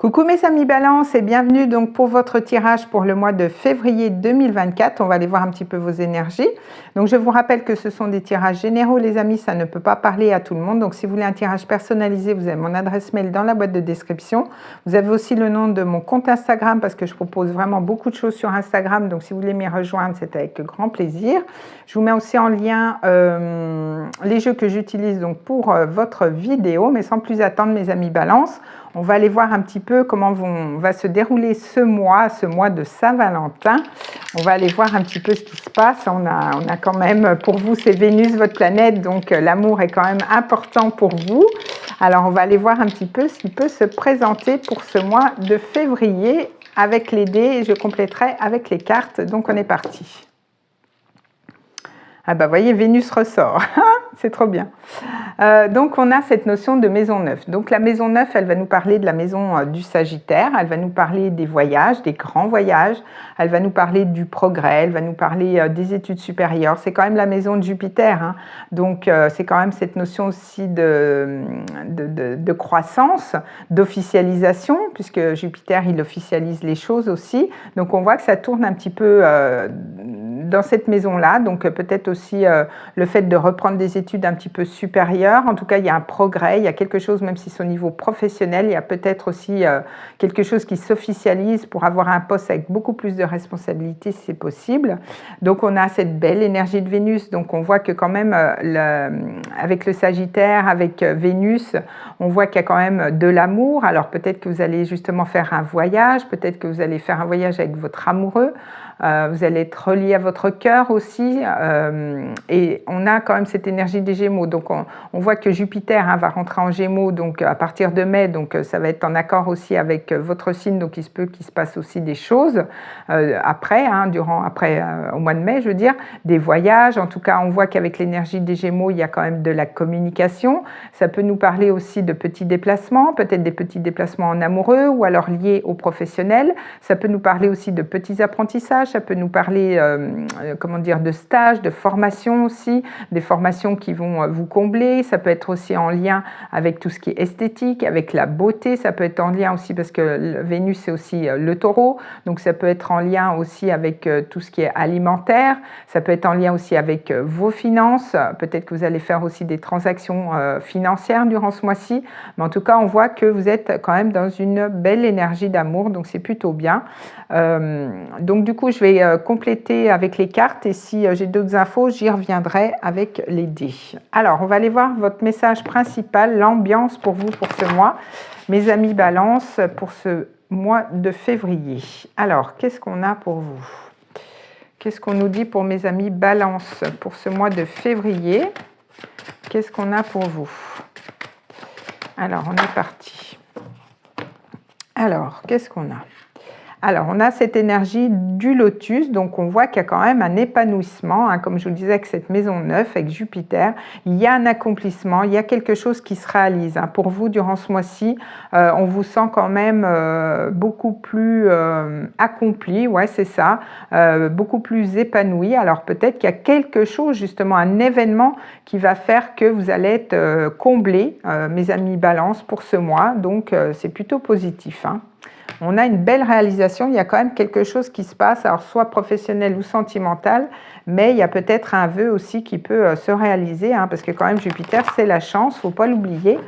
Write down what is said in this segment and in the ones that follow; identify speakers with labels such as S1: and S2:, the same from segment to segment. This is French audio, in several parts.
S1: Coucou mes amis Balance et bienvenue donc pour votre tirage pour le mois de février 2024. On va aller voir un petit peu vos énergies. Donc je vous rappelle que ce sont des tirages généraux les amis, ça ne peut pas parler à tout le monde. Donc si vous voulez un tirage personnalisé, vous avez mon adresse mail dans la boîte de description. Vous avez aussi le nom de mon compte Instagram parce que je propose vraiment beaucoup de choses sur Instagram. Donc si vous voulez m'y rejoindre, c'est avec grand plaisir. Je vous mets aussi en lien les jeux que j'utilise donc pour votre vidéo. Mais sans plus attendre mes amis Balance, on va aller voir un petit peu comment va se dérouler ce mois de Saint-Valentin. On va aller voir un petit peu ce qui se passe. On a quand même, pour vous, c'est Vénus, votre planète, donc l'amour est quand même important pour vous. Alors, on va aller voir un petit peu ce qui peut se présenter pour ce mois de février avec les dés et je compléterai avec les cartes. Donc, on est parti. Ah bah, voyez, Vénus ressort. C'est trop bien. Donc, on a cette notion de maison neuve. Donc, la maison neuve, elle va nous parler de la maison du Sagittaire. Elle va nous parler des voyages, des grands voyages. Elle va nous parler du progrès. Elle va nous parler des études supérieures. C'est quand même la maison de Jupiter. Hein. Donc, c'est quand même cette notion aussi de croissance, d'officialisation, puisque Jupiter, il officialise les choses aussi. Donc, on voit que ça tourne un petit peu dans cette maison-là. Donc, peut-être aussi le fait de reprendre des études un petit peu supérieures. En tout cas, il y a un progrès, il y a quelque chose, même si c'est au niveau professionnel, il y a peut-être aussi quelque chose qui s'officialise pour avoir un poste avec beaucoup plus de responsabilités si c'est possible. Donc, on a cette belle énergie de Vénus. Donc, on voit que quand même, avec le Sagittaire, avec Vénus, on voit qu'il y a quand même de l'amour. Alors, peut-être que vous allez justement faire un voyage, peut-être que vous allez faire un voyage avec votre amoureux. Vous allez être relié à votre cœur aussi et on a quand même cette énergie des Gémeaux. Donc on voit que Jupiter va rentrer en Gémeaux donc à partir de mai, donc ça va être en accord aussi avec votre signe, donc il se peut qu'il se passe aussi des choses après, au mois de mai, je veux dire, des voyages. En tout cas, on voit qu'avec l'énergie des Gémeaux, il y a quand même de la communication. Ça peut nous parler aussi de petits déplacements, peut-être des petits déplacements en amoureux ou alors liés aux professionnels. Ça peut nous parler aussi de petits apprentissages. Ça peut nous parler de stages, de formations aussi, des formations qui vont vous combler. Ça peut être aussi en lien avec tout ce qui est esthétique, avec la beauté. Ça peut être en lien aussi parce que Vénus, c'est aussi le taureau. Donc, ça peut être en lien aussi avec tout ce qui est alimentaire. Ça peut être en lien aussi avec vos finances. Peut-être que vous allez faire aussi des transactions financières durant ce mois-ci. Mais en tout cas, on voit que vous êtes quand même dans une belle énergie d'amour. Donc, c'est plutôt bien. Donc, du coup, je vais compléter avec les cartes et si j'ai d'autres infos, j'y reviendrai avec les dés. Alors, on va aller voir votre message principal, l'ambiance pour vous pour ce mois. Mes amis Balance, pour ce mois de février. Alors, qu'est-ce qu'on a pour vous? Qu'est-ce qu'on nous dit pour mes amis Balance pour ce mois de février? Qu'est-ce qu'on a pour vous? Alors, on est parti. Alors, qu'est-ce qu'on a? Alors, on a cette énergie du lotus, donc on voit qu'il y a quand même un épanouissement, hein, comme je vous le disais avec cette maison neuve, avec Jupiter, il y a un accomplissement, il y a quelque chose qui se réalise. Hein. Pour vous, durant ce mois-ci, on vous sent quand même beaucoup plus accompli, ouais, c'est ça, beaucoup plus épanoui. Alors peut-être qu'il y a quelque chose, justement, un événement qui va faire que vous allez être comblés, mes amis Balance, pour ce mois, donc c'est plutôt positif. Hein. On a une belle réalisation, il y a quand même quelque chose qui se passe, alors soit professionnel ou sentimental, mais il y a peut-être un vœu aussi qui peut se réaliser, hein, parce que quand même Jupiter, c'est la chance, il ne faut pas l'oublier,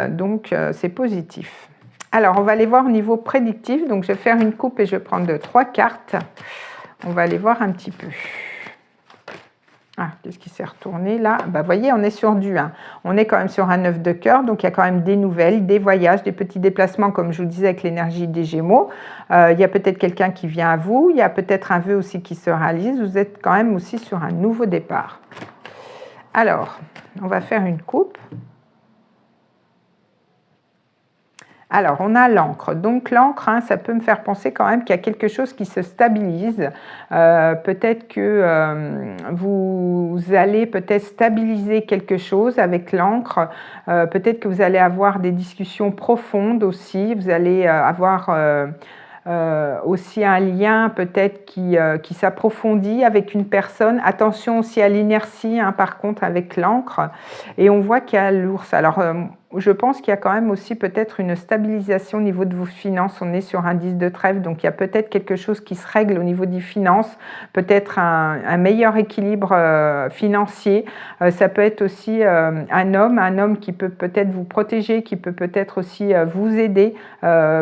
S1: donc c'est positif. Alors, on va aller voir au niveau prédictif, donc je vais faire une coupe et je vais prendre 3 cartes. On va aller voir un petit peu. Ah, qu'est-ce qui s'est retourné là? Bah, vous voyez, on est sur du 1. On est quand même sur un 9 de cœur, donc il y a quand même des nouvelles, des voyages, des petits déplacements, comme je vous disais, avec l'énergie des Gémeaux. Il y a peut-être quelqu'un qui vient à vous, il y a peut-être un vœu aussi qui se réalise. Vous êtes quand même aussi sur un nouveau départ. Alors, on va faire une coupe. Alors, on a l'encre. Donc, l'encre, hein, ça peut me faire penser quand même qu'il y a quelque chose qui se stabilise. Peut-être que vous allez peut-être stabiliser quelque chose avec l'encre. Peut-être que vous allez avoir des discussions profondes aussi. Vous allez avoir aussi un lien peut-être qui s'approfondit avec une personne. Attention aussi à l'inertie, hein, par contre, avec l'encre. Et on voit qu'il y a l'ours. Alors, je pense qu'il y a quand même aussi peut-être une stabilisation au niveau de vos finances. On est sur un 10 de trèfle, donc il y a peut-être quelque chose qui se règle au niveau des finances, peut-être un meilleur équilibre financier. Ça peut être aussi un homme qui peut peut-être vous protéger, qui peut peut-être aussi vous aider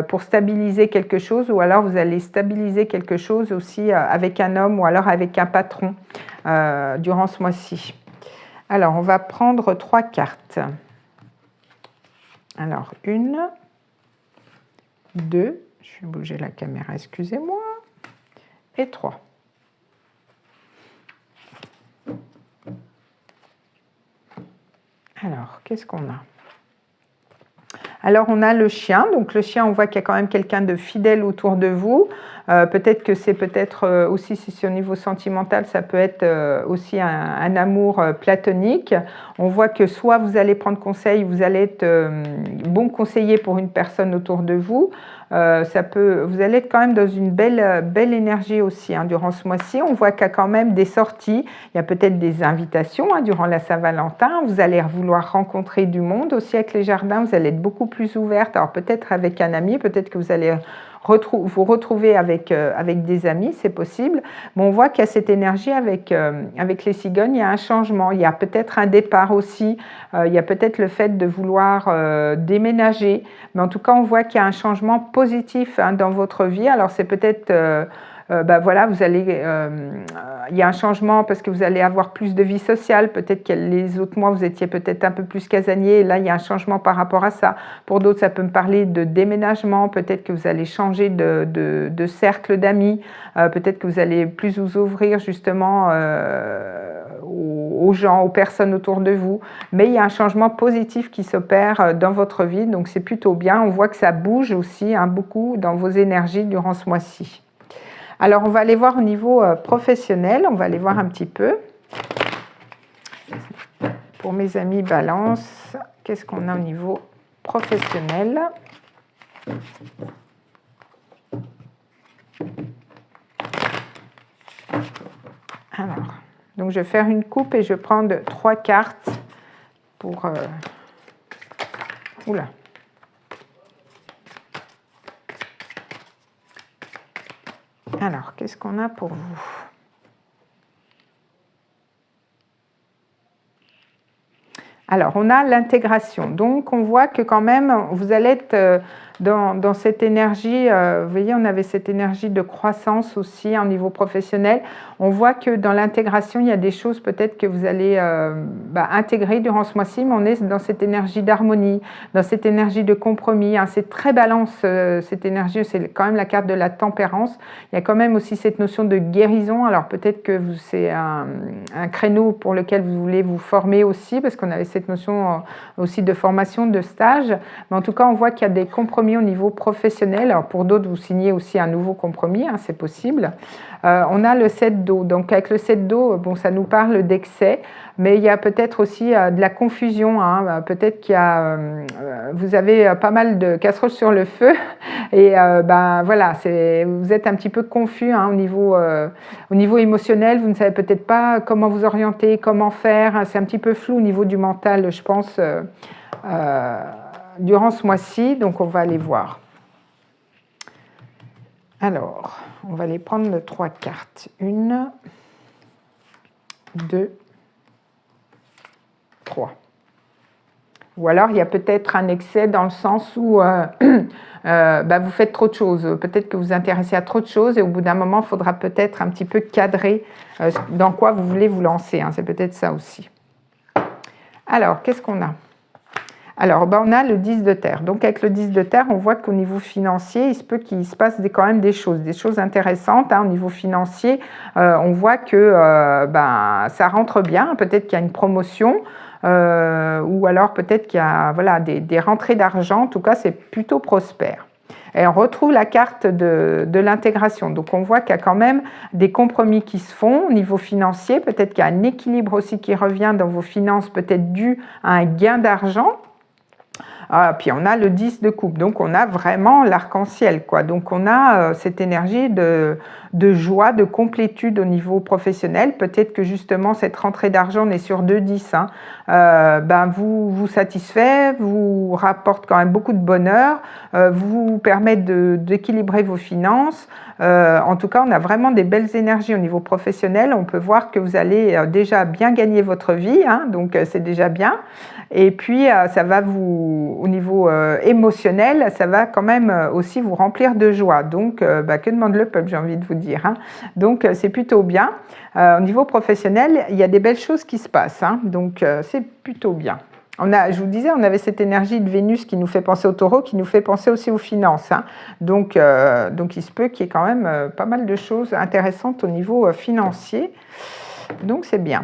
S1: pour stabiliser quelque chose, ou alors vous allez stabiliser quelque chose aussi avec un homme ou alors avec un patron durant ce mois-ci. Alors, on va prendre 3 cartes. Alors, 1, 2, je vais bouger la caméra, excusez-moi, et 3. Alors, qu'est-ce qu'on a? Alors, on a le chien. Donc, le chien, on voit qu'il y a quand même quelqu'un de fidèle autour de vous. Peut-être que c'est aussi, si c'est au niveau sentimental, ça peut être aussi un amour platonique. On voit que soit vous allez prendre conseil, vous allez être bon conseiller pour une personne autour de vous. Vous allez être quand même dans une belle énergie aussi durant ce mois-ci. On voit qu'il y a quand même des sorties, il y a peut-être des invitations durant la Saint-Valentin. Vous allez vouloir rencontrer du monde aussi avec les jardins, vous allez être beaucoup plus ouverte. Alors peut-être avec un ami, peut-être que vous allez vous retrouver avec des amis, c'est possible. Mais on voit qu'il y a cette énergie avec les cigognes, il y a un changement, il y a peut-être un départ aussi, il y a peut-être le fait de vouloir déménager. Mais en tout cas, on voit qu'il y a un changement positif dans votre vie. Alors c'est peut-être... voilà, il y a un changement parce que vous allez avoir plus de vie sociale. Peut-être que les autres mois, vous étiez peut-être un peu plus casanier. Et là, il y a un changement par rapport à ça. Pour d'autres, ça peut me parler de déménagement. Peut-être que vous allez changer de cercle d'amis. Peut-être que vous allez plus vous ouvrir justement aux gens, aux personnes autour de vous. Mais il y a un changement positif qui s'opère dans votre vie. Donc, c'est plutôt bien. On voit que ça bouge aussi beaucoup dans vos énergies durant ce mois-ci. Alors, on va aller voir au niveau professionnel, on va aller voir un petit peu. Pour mes amis Balance, qu'est-ce qu'on a au niveau professionnel? Alors, donc je vais faire une coupe et je vais prendre 3 cartes pour... Oula. Alors, qu'est-ce qu'on a pour vous? Alors, on a l'intégration. Donc, on voit que quand même, vous allez être dans cette énergie, vous voyez, on avait cette énergie de croissance aussi au niveau professionnel. On voit que dans l'intégration, il y a des choses peut-être que vous allez intégrer durant ce mois-ci, mais on est dans cette énergie d'harmonie, dans cette énergie de compromis. C'est très balance, cette énergie, c'est quand même la carte de la tempérance. Il y a quand même aussi cette notion de guérison. Alors peut-être que c'est un créneau pour lequel vous voulez vous former aussi, parce qu'on avait cette notion aussi de formation, de stage. Mais en tout cas, on voit qu'il y a des compromis au niveau professionnel. Alors pour d'autres, vous signez aussi un nouveau compromis, c'est possible. On a le 7 d'eau. Donc avec le 7 d'eau, bon, ça nous parle d'excès, mais il y a peut-être aussi de la confusion. Peut-être qu'il y a, vous avez pas mal de casseroles sur le feu et voilà, vous êtes un petit peu confus au niveau émotionnel. Vous ne savez peut-être pas comment vous orienter, comment faire. C'est un petit peu flou au niveau du mental, je pense, durant ce mois-ci. Donc on va aller voir. Alors, on va aller prendre 3 cartes. 1, 2, 3. Ou alors, il y a peut-être un excès dans le sens où vous faites trop de choses. Peut-être que vous vous intéressez à trop de choses et au bout d'un moment, il faudra peut-être un petit peu cadrer dans quoi vous voulez vous lancer. C'est peut-être ça aussi. Alors, qu'est-ce qu'on a? Alors, on a le 10 de terre. Donc, avec le 10 de terre, on voit qu'au niveau financier, il se peut qu'il se passe quand même des choses intéressantes. Au niveau financier, on voit que ça rentre bien. Peut-être qu'il y a une promotion ou alors peut-être qu'il y a des rentrées d'argent. En tout cas, c'est plutôt prospère. Et on retrouve la carte de l'intégration. Donc, on voit qu'il y a quand même des compromis qui se font au niveau financier. Peut-être qu'il y a un équilibre aussi qui revient dans vos finances, peut-être dû à un gain d'argent. Puis on a le 10 de coupe, donc on a vraiment l'arc-en-ciel, quoi. Donc on a cette énergie de joie, de complétude au niveau professionnel. Peut-être que justement cette rentrée d'argent, on est sur 2-10, hein, vous satisfait, vous rapporte quand même beaucoup de bonheur, vous permet d'équilibrer vos finances. En tout cas, on a vraiment des belles énergies au niveau professionnel. On peut voir que vous allez déjà bien gagner votre vie, hein, donc c'est déjà bien. Et puis, ça va vous, au niveau émotionnel, ça va quand même aussi vous remplir de joie. Donc, que demande le peuple, j'ai envie de vous dire, hein. Donc, c'est plutôt bien. Au niveau professionnel, il y a des belles choses qui se passent, hein, donc c'est plutôt bien. Je vous disais, on avait cette énergie de Vénus qui nous fait penser au taureau, qui nous fait penser aussi aux finances, hein. Donc, il se peut qu'il y ait quand même pas mal de choses intéressantes au niveau financier. Donc, c'est bien.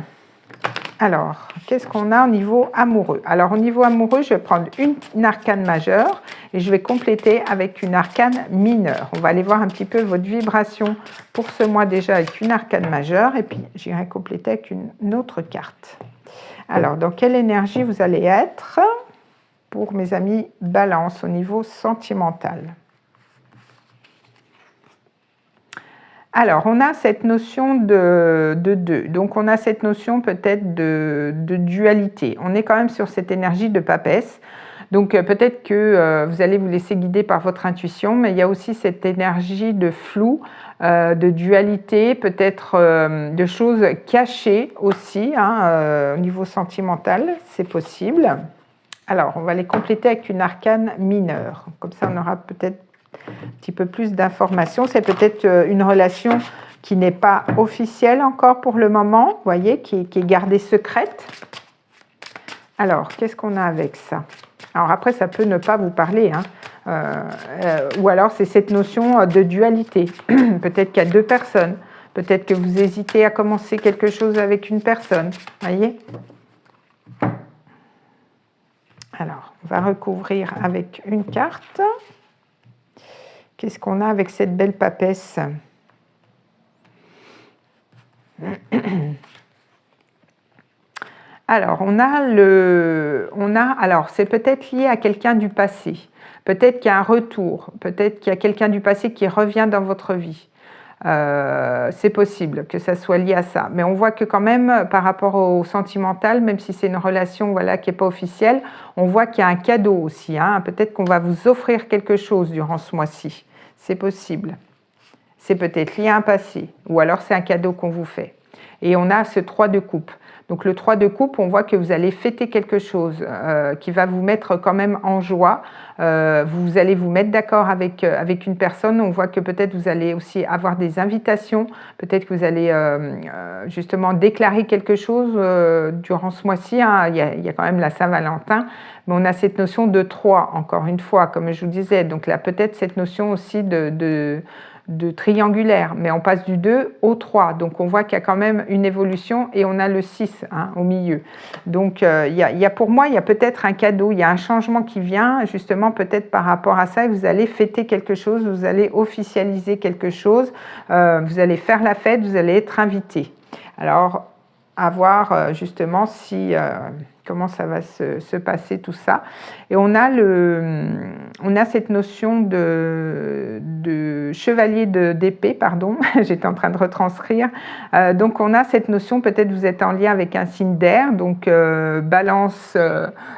S1: Alors, qu'est-ce qu'on a au niveau amoureux? Alors, au niveau amoureux, je vais prendre une arcane majeure et je vais compléter avec une arcane mineure. On va aller voir un petit peu votre vibration pour ce mois déjà avec une arcane majeure et puis j'irai compléter avec une autre carte. Alors, dans quelle énergie vous allez être pour mes amis Balance au niveau sentimental? Alors, on a cette notion de deux. Donc, on a cette notion peut-être de dualité. On est quand même sur cette énergie de papesse. Donc, peut-être que vous allez vous laisser guider par votre intuition, mais il y a aussi cette énergie de flou, de dualité, peut-être de choses cachées aussi, hein, au niveau sentimental, c'est possible. Alors, on va les compléter avec une arcane mineure. Comme ça, on aura peut-être un petit peu plus d'informations. C'est peut-être une relation qui n'est pas officielle encore pour le moment, vous voyez, qui est gardée secrète. Alors, qu'est-ce qu'on a avec ça? Alors après, ça peut ne pas vous parler, hein. Ou alors c'est cette notion de dualité. Peut-être qu'il y a deux personnes, peut-être que vous hésitez à commencer quelque chose avec une personne, voyez. Alors, on va recouvrir avec une carte. Qu'est-ce qu'on a avec cette belle papesse? Alors, alors c'est peut-être lié à quelqu'un du passé. Peut-être qu'il y a un retour. Peut-être qu'il y a quelqu'un du passé qui revient dans votre vie. C'est possible que ça soit lié à ça. Mais on voit que quand même, par rapport au sentimental, même si c'est une relation voilà, qui n'est pas officielle, on voit qu'il y a un cadeau aussi, hein. Peut-être qu'on va vous offrir quelque chose durant ce mois-ci. C'est possible. C'est peut-être lié à un passé. Ou alors c'est un cadeau qu'on vous fait. Et on a ce 3 de coupe. Donc le 3 de coupe, on voit que vous allez fêter quelque chose qui va vous mettre quand même en joie. Vous allez vous mettre d'accord avec une personne. On voit que peut-être vous allez aussi avoir des invitations. Peut-être que vous allez justement déclarer quelque chose durant ce mois-ci, hein. Il y a quand même la Saint-Valentin. Mais on a cette notion de 3, encore une fois, comme je vous disais. Donc là, peut-être cette notion aussi de triangulaire, mais on passe du 2 au 3, donc on voit qu'il y a quand même une évolution et on a le 6, hein, au milieu. Donc pour moi, il y a peut-être un cadeau, il y a un changement qui vient justement peut-être par rapport à ça et vous allez fêter quelque chose, vous allez officialiser quelque chose, vous allez faire la fête, vous allez être invité. Alors, à voir justement si... comment ça va se passer tout ça. Et on a cette notion de chevalier d'épée, pardon, j'étais en train de retranscrire. Donc on a cette notion, peut-être vous êtes en lien avec un signe d'air, donc Balance,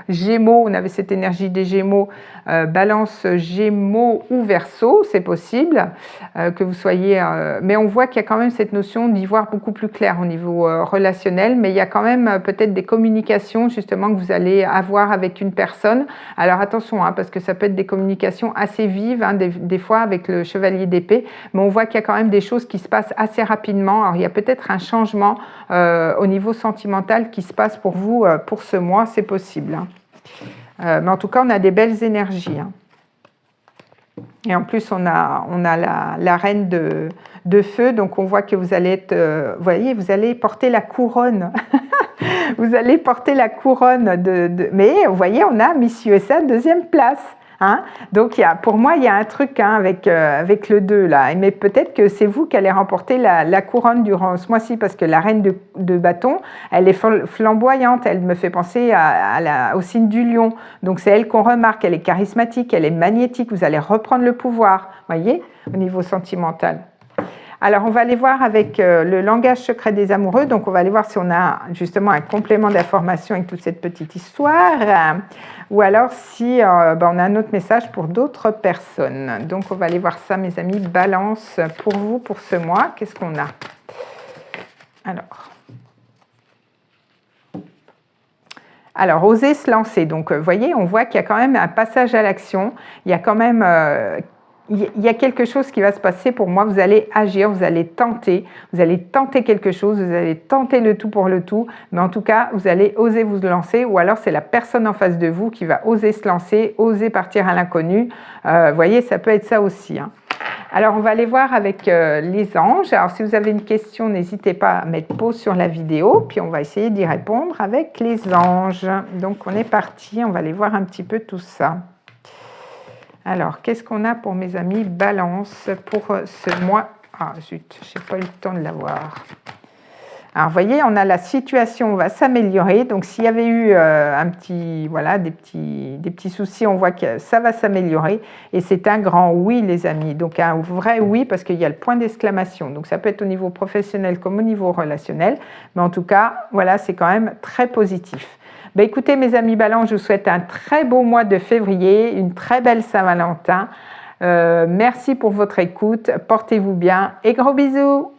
S1: Gémeaux, on avait cette énergie des Gémeaux, Balance, Gémeaux ou Verseau, c'est possible que vous soyez... mais on voit qu'il y a quand même cette notion d'y voir beaucoup plus clair au niveau relationnel, mais il y a quand même peut-être des communications justement que vous allez avoir avec une personne. Alors attention, hein, parce que ça peut être des communications assez vives, hein, des fois avec le chevalier d'épée, mais on voit qu'il y a quand même des choses qui se passent assez rapidement. Alors il y a peut-être un changement au niveau sentimental qui se passe pour vous pour ce mois, c'est possible, hein. Mais en tout cas, on a des belles énergies, hein. Et en plus, on a la reine de feu, donc on voit que vous allez être, vous voyez, vous allez porter la couronne. Vous allez porter la couronne mais vous voyez, on a Miss USA 2e place. Hein? Donc, pour moi, il y a un truc hein, avec le 2 là. Mais peut-être que c'est vous qui allez remporter la couronne durant ce mois-ci parce que la reine de bâton, elle est flamboyante. Elle me fait penser au signe du lion. Donc, c'est elle qu'on remarque. Elle est charismatique, elle est magnétique. Vous allez reprendre le pouvoir, voyez, au niveau sentimental. Alors, on va aller voir avec le langage secret des amoureux. Donc, on va aller voir si on a justement un complément d'information avec toute cette petite histoire. Ou alors si on a un autre message pour d'autres personnes. Donc, on va aller voir ça, mes amis. Balance pour vous, pour ce mois. Qu'est-ce qu'on a? Alors, oser se lancer. Donc, vous voyez, on voit qu'il y a quand même un passage à l'action. Il y a quand même... il y a quelque chose qui va se passer pour moi, vous allez agir, vous allez tenter quelque chose, vous allez tenter le tout pour le tout, mais en tout cas, vous allez oser vous lancer, ou alors c'est la personne en face de vous qui va oser se lancer, oser partir à l'inconnu. Vous voyez, ça peut être ça aussi. Hein. Alors, on va aller voir avec les anges. Alors, si vous avez une question, n'hésitez pas à mettre pause sur la vidéo, puis on va essayer d'y répondre avec les anges. Donc, on est parti, on va aller voir un petit peu tout ça. Alors, qu'est-ce qu'on a pour mes amis Balance pour ce mois? Ah zut, je n'ai pas eu le temps de la voir. Alors, vous voyez, on a la situation va s'améliorer. Donc, s'il y avait eu des petits soucis, on voit que ça va s'améliorer. Et c'est un grand oui, les amis. Donc, un vrai oui, parce qu'il y a le point d'exclamation. Donc, ça peut être au niveau professionnel comme au niveau relationnel. Mais en tout cas, voilà, c'est quand même très positif. Ben écoutez mes amis Balance, je vous souhaite un très beau mois de février, une très belle Saint-Valentin. Merci pour votre écoute, portez-vous bien et gros bisous.